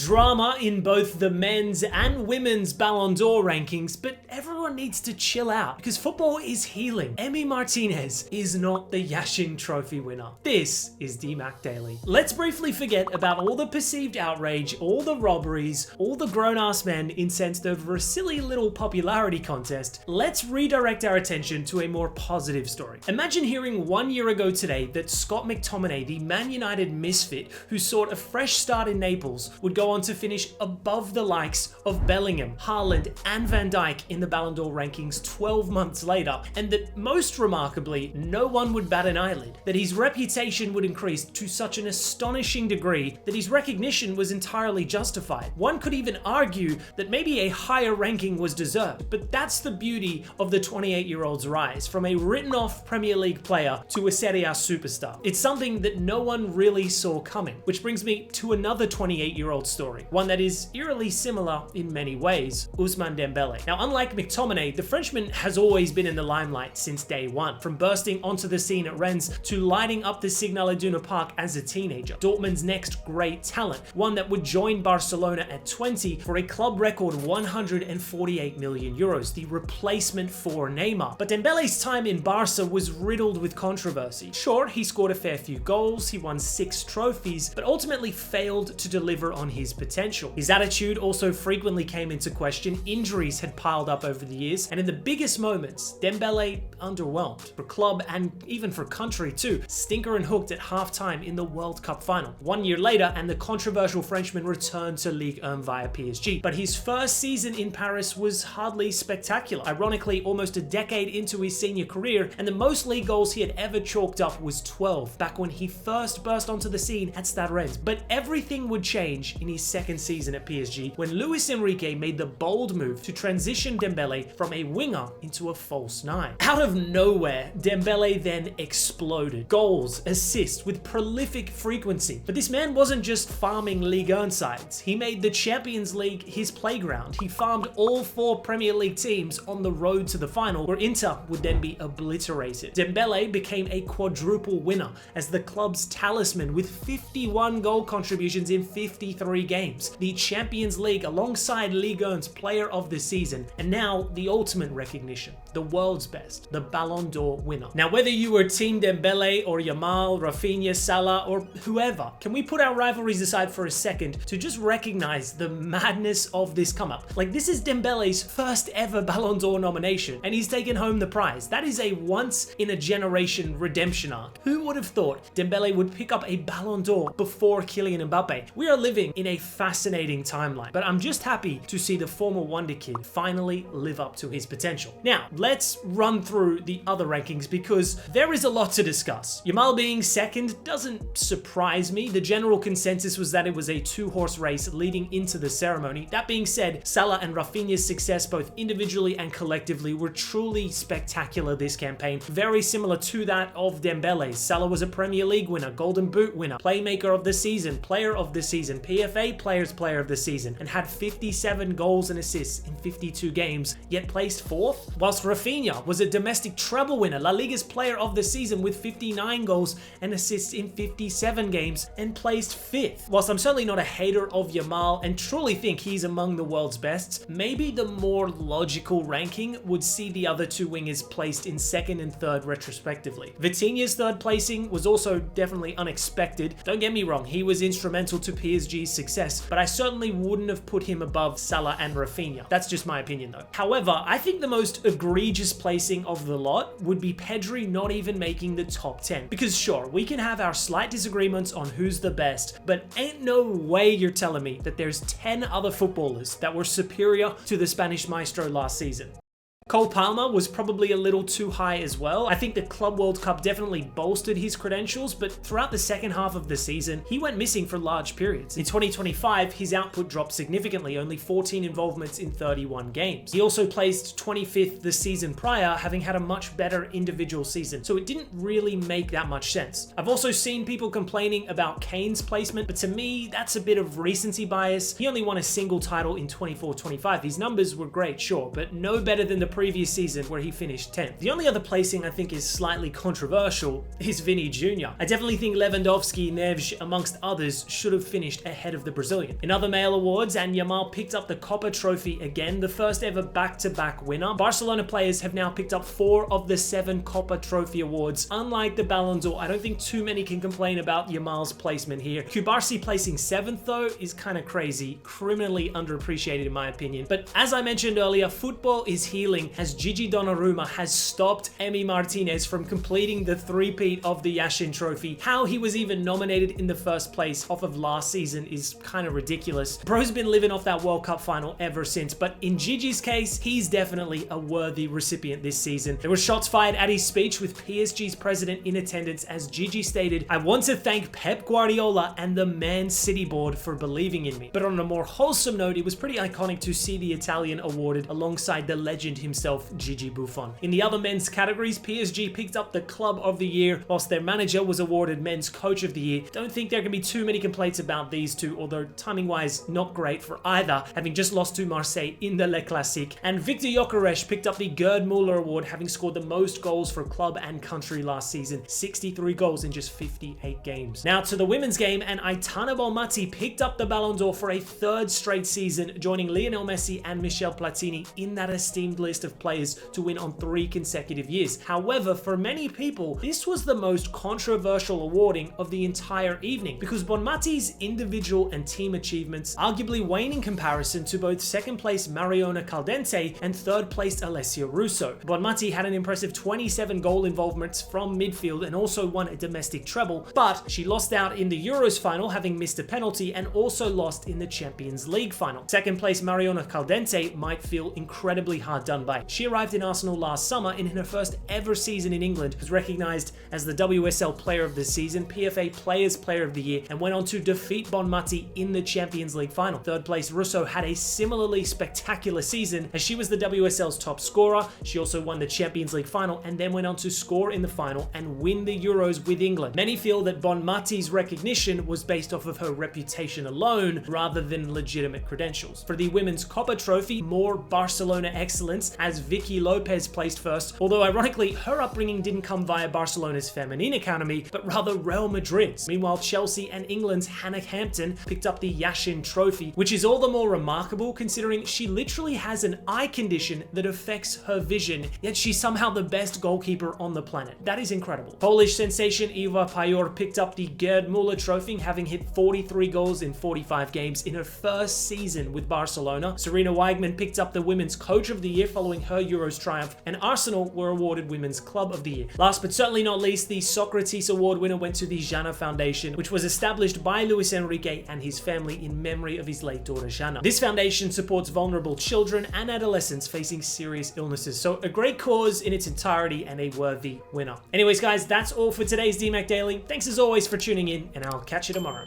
drama in both the men's and women's Ballon d'Or rankings, but everyone needs to chill out because football is healing. Emi Martinez is not the Yashin Trophy winner. This is DMAC Daily. Let's briefly forget about all the perceived outrage, all the robberies, all the grown-ass men incensed over a silly little popularity contest. Let's redirect our attention to a more positive story. Imagine hearing 1 year ago today that Scott McTominay, the Man United misfit who sought a fresh start in Naples, would go on to finish above the likes of Bellingham, Haaland and Van Dijk in the Ballon d'Or rankings 12 months later, and that most remarkably, no one would bat an eyelid, that his reputation would increase to such an astonishing degree that his recognition was entirely justified. One could even argue that maybe a higher ranking was deserved, but that's the beauty of the 28-year-old's rise, from a written-off Premier League player to a Serie A superstar. It's something that no one really saw coming, which brings me to another 28-year-old story, one that is eerily similar in many ways, Ousmane Dembele. Now, unlike McTominay, the Frenchman has always been in the limelight since day one, from bursting onto the scene at Rennes to lighting up the Signal Iduna Park as a teenager. Dortmund's next great talent, one that would join Barcelona at 20 for a club record 148 million euros, the replacement for Neymar. But Dembele's time in Barca was riddled with controversy. Sure, he scored a fair few goals, he won 6 trophies, but ultimately failed to deliver on his potential. His attitude also frequently came into question, injuries had piled up over the years, and in the biggest moments, Dembele underwhelmed. For club and even for country too, stinker and hooked at half-time in the World Cup final. 1 year later, and the controversial Frenchman returned to Ligue 1 via PSG. But his first season in Paris was hardly spectacular. Ironically, almost a decade into his senior career, and the most league goals he had ever chalked up was 12, back when he first burst onto the scene at Stade Rennes. But everything would change in his second season at PSG when Luis Enrique made the bold move to transition Dembele from a winger into a false nine. Out of nowhere, Dembele then exploded. Goals, assists with prolific frequency. But this man wasn't just farming Ligue 1 sides. He made the Champions League his playground. He farmed all 4 Premier League teams on the road to the final, where Inter would then be obliterated. Dembele became a quadruple winner as the club's talisman with 51 goal contributions in 53 games, the Champions League alongside Ligue 1's Player of the Season, and now the ultimate recognition, the world's best, the Ballon d'Or winner. Now, whether you were Team Dembele or Yamal, Rafinha, Salah, or whoever, can we put our rivalries aside for a second to just recognize the madness of this come up? Like, this is Dembele's first ever Ballon d'Or nomination, and he's taken home the prize. That is a once-in-a-generation redemption arc. Who would have thought Dembele would pick up a Ballon d'Or before Kylian Mbappe? We are living in a fascinating timeline, but I'm just happy to see the former wonder kid finally live up to his potential. Now, let's run through the other rankings because there is a lot to discuss. Yamal being second doesn't surprise me. The general consensus was that it was a 2-horse race leading into the ceremony. That being said, Salah and Rafinha's success both individually and collectively were truly spectacular this campaign, very similar to that of Dembele's. Salah was a Premier League winner, Golden Boot winner, Playmaker of the Season, Player of the Season, PFA Players Player of the Season, and had 57 goals and assists in 52 games, yet placed 4th, whilst Rafinha was a domestic treble winner, La Liga's Player of the Season with 59 goals and assists in 57 games, and placed 5th. Whilst I'm certainly not a hater of Yamal and truly think he's among the world's best, maybe the more logical ranking would see the other 2 wingers placed in 2nd and 3rd retrospectively. Vitinha's 3rd placing was also definitely unexpected. Don't get me wrong, he was instrumental to PSG's success, but I certainly wouldn't have put him above Salah and Rafinha. That's just my opinion though. However, I think the most egregious placing of the lot would be Pedri not even making the top 10. Because sure, we can have our slight disagreements on who's the best, but ain't no way you're telling me that there's 10 other footballers that were superior to the Spanish maestro last season. Cole Palmer was probably a little too high as well. I think the Club World Cup definitely bolstered his credentials, but throughout the second half of the season, he went missing for large periods. In 2025, his output dropped significantly, only 14 involvements in 31 games. He also placed 25th the season prior, having had a much better individual season, so it didn't really make that much sense. I've also seen people complaining about Kane's placement, but to me, that's a bit of recency bias. He only won a single title in 24-25. His numbers were great, sure, but no better than the previous season where he finished 10th. The only other placing I think is slightly controversial is Vini Jr. I definitely think Lewandowski, Neves, amongst others, should have finished ahead of the Brazilian. In other male awards, and Yamal picked up the Copa Trophy again, the first ever back-to-back winner. Barcelona players have now picked up 4 of the 7 Copa Trophy awards. Unlike the Ballon d'Or, I don't think too many can complain about Yamal's placement here. Cubarsí placing 7th though is kind of crazy, criminally underappreciated in my opinion. But as I mentioned earlier, football is healing as Gigi Donnarumma has stopped Emi Martinez from completing the three-peat of the Yashin Trophy. How he was even nominated in the first place off of last season is kind of ridiculous. Bro's been living off that World Cup final ever since, but in Gigi's case, he's definitely a worthy recipient this season. There were shots fired at his speech with PSG's president in attendance as Gigi stated, "I want to thank Pep Guardiola and the Man City board for believing in me." But on a more wholesome note, it was pretty iconic to see the Italian awarded alongside the legend himself, Gigi Buffon. In the other men's categories, PSG picked up the Club of the Year, whilst their manager was awarded Men's Coach of the Year. Don't think there can be too many complaints about these two, although timing-wise, not great for either, having just lost to Marseille in the Le Classique. And Victor Gyökeres picked up the Gerd Müller Award, having scored the most goals for club and country last season, 63 goals in just 58 games. Now to the women's game, and Aitana Bonmati picked up the Ballon d'Or for a 3rd straight season, joining Lionel Messi and Michel Platini in that esteemed list of players to win on 3 consecutive years. However, for many people, this was the most controversial awarding of the entire evening because Bonmati's individual and team achievements arguably wane in comparison to both 2nd place Mariona Caldente and 3rd placed Alessia Russo. Bonmati had an impressive 27 goal involvements from midfield and also won a domestic treble, but she lost out in the Euros final having missed a penalty and also lost in the Champions League final. 2nd place Mariona Caldente might feel incredibly hard done by. She arrived in Arsenal last summer and in her first ever season in England was recognised as the WSL Player of the Season, PFA Players Player of the Year, and went on to defeat Bonmati in the Champions League final. 3rd place Russo had a similarly spectacular season as she was the WSL's top scorer. She also won the Champions League final and then went on to score in the final and win the Euros with England. Many feel that Bonmati's recognition was based off of her reputation alone rather than legitimate credentials. For the Women's Copa Trophy, more Barcelona excellence as Vicky Lopez placed first, although ironically her upbringing didn't come via Barcelona's Feminine Academy, but rather Real Madrid's. Meanwhile, Chelsea and England's Hannah Hampton picked up the Yashin Trophy, which is all the more remarkable considering she literally has an eye condition that affects her vision, yet she's somehow the best goalkeeper on the planet. That is incredible. Polish sensation Iwa Pajor picked up the Gerd Müller Trophy, having hit 43 goals in 45 games in her first season with Barcelona. Serena Weigmann picked up the Women's Coach of the Year following her Euros triumph, and Arsenal were awarded Women's Club of the Year. Last but certainly not least, the Socrates Award winner went to the Jana Foundation, which was established by Luis Enrique and his family in memory of his late daughter Jana. This foundation supports vulnerable children and adolescents facing serious illnesses, so a great cause in its entirety and a worthy winner. Anyways guys, that's all for today's DMAC Daily. Thanks as always for tuning in, and I'll catch you tomorrow.